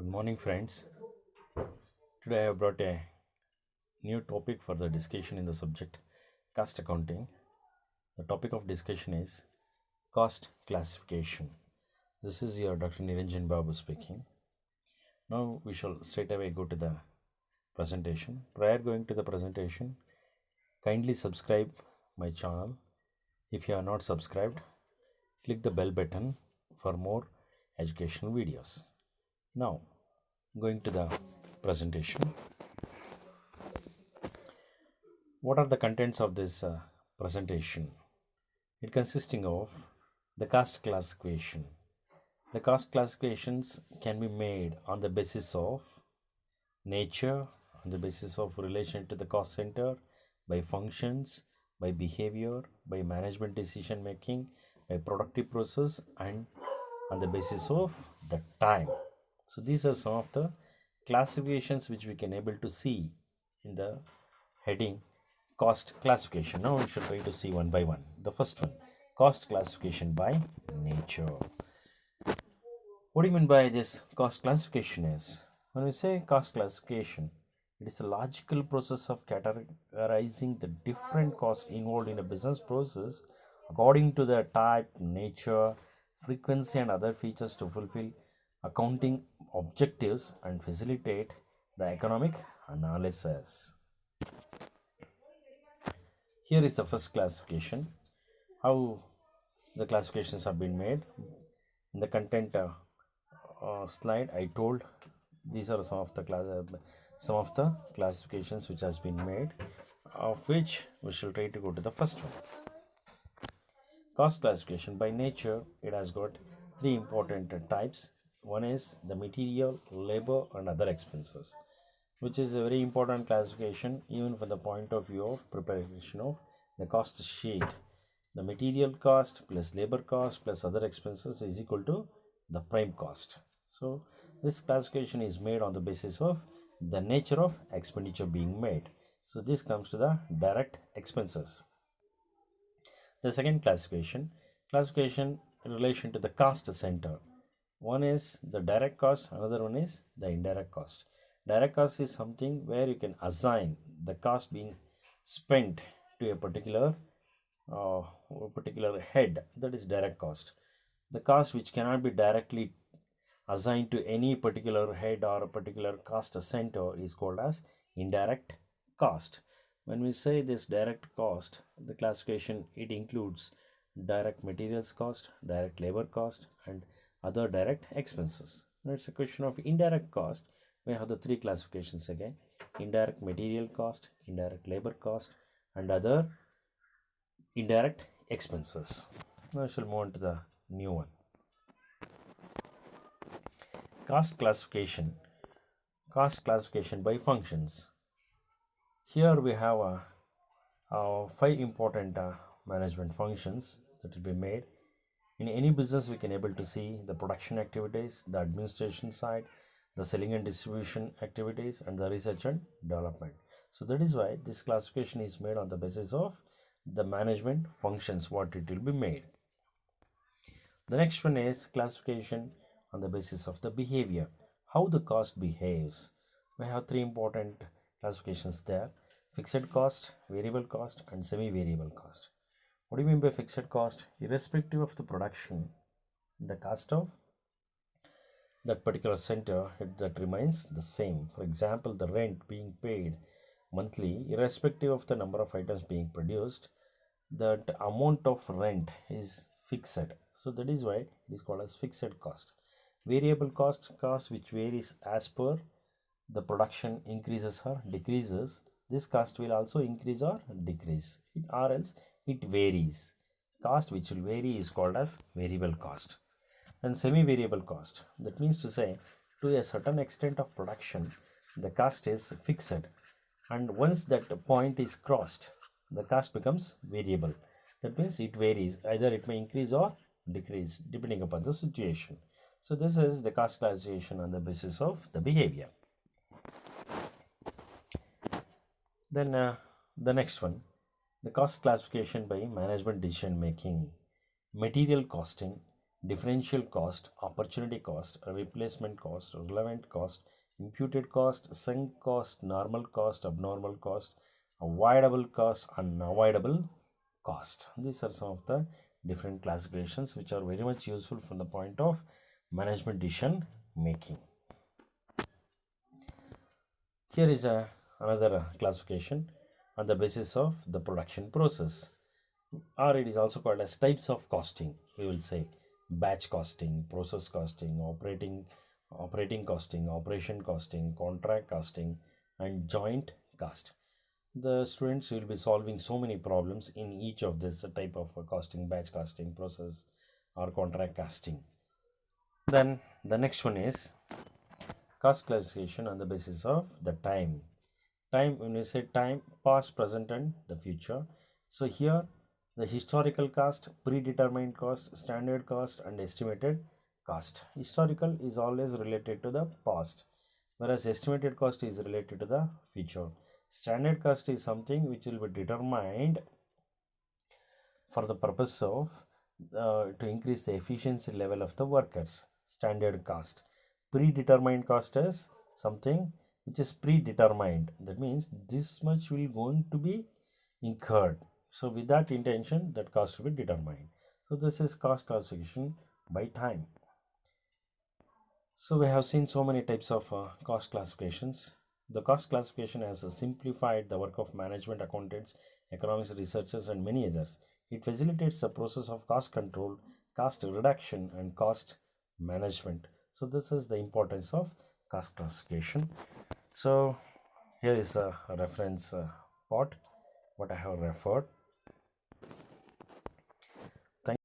Good morning, friends. Today I have brought a new topic for the discussion in the subject cost accounting. The topic of discussion is cost classification. This is your Dr. Niranjan Babu speaking. Now we shall straight away go to the presentation. Prior going to the presentation, kindly subscribe my channel. If you are not subscribed, click the bell button for more educational videos. Now going to the presentation. What are the contents of this presentation? It consisting of the cost classification. The cost classifications can be made on the basis of nature, on the basis of relation to the cost center, by functions, by behavior, by management decision making, by productive process, and on the basis of the time. So these are some of the classifications which we can able to see in the heading cost classification. Now we shall try to see one by one. The first one, cost classification by nature. What do you mean by this cost classification is? When we say cost classification, it is a logical process of categorizing the different costs involved in a business process according to the type, nature, frequency, and other features to fulfill accounting objectives and facilitate the economic analysis. Here is the first classification. How the classifications have been made. In the content slide, I told these are some of the classifications which has been made, of which we shall try to go to the first one. Cost classification by nature, it has got three important types. One is the material, labor, and other expenses, which is a very important classification even from the point of view of preparation of the cost sheet. The material cost plus labor cost plus other expenses is equal to the prime cost. So this classification is made on the basis of the nature of expenditure being made. So this comes to the direct expenses. The second classification in relation to the cost center. One is the direct cost, another one is the indirect cost. Direct cost is something where you can assign the cost being spent to a particular head, that is direct cost. The cost which cannot be directly assigned to any particular head or a particular cost center is called as indirect cost. When we say this direct cost, the classification, it includes direct materials cost, direct labor cost, and other direct expenses. Now it's a question of indirect cost. We have the three classifications again: indirect material cost, indirect labor cost, and other indirect expenses. Now I shall move on to the new one. Cost classification by functions. Here we have five important management functions that will be made. In any business, we can able to see the production activities, the administration side, the selling and distribution activities, and the research and development. So that is why this classification is made on the basis of the management functions, what it will be made. The next one is classification on the basis of the behavior, how the cost behaves. We have three important classifications there: fixed cost, variable cost, and semi-variable cost. What do you mean by fixed cost? Irrespective of the production, the cost of that particular center, that remains the same. For example, the rent being paid monthly, irrespective of the number of items being produced, that amount of rent is fixed. So that is why it is called as fixed cost. Variable cost which varies as per the production increases or decreases. This cost will also increase or decrease, or else it varies. Cost which will vary is called as variable cost. And semi-variable cost, that means to say, to a certain extent of production, the cost is fixed, and once that point is crossed, the cost becomes variable. That means it varies, either it may increase or decrease depending upon the situation. So this is the cost classification on the basis of the behavior. Then the next one, the cost classification by management decision making. Material costing, differential cost, opportunity cost, replacement cost, relevant cost, imputed cost, sunk cost, normal cost, abnormal cost, avoidable cost, unavoidable cost. These are some of the different classifications which are very much useful from the point of management decision making. Here is another classification on the basis of the production process, or it is also called as types of costing. We will say batch costing, process costing, operating costing, operation costing, contract costing, and joint cost. The students will be solving so many problems in each of this type of costing: batch costing, process, or contract costing. Then the next one is cost classification on the basis of the time. Time, when we say time, past, present, and the future. So here the historical cost, predetermined cost, standard cost, and estimated cost. Historical is always related to the past, whereas estimated cost is related to the future. Standard cost is something which will be determined for the purpose of to increase the efficiency level of the workers. Standard cost. Predetermined cost is something which is predetermined. That means this much will going to be incurred. So with that intention, that cost will be determined. So this is cost classification by time. So we have seen so many types of cost classifications. The cost classification has simplified the work of management accountants, economics researchers, and many others. It facilitates the process of cost control, cost reduction, and cost management. So this is the importance of cost classification. So here is a reference part what I have referred.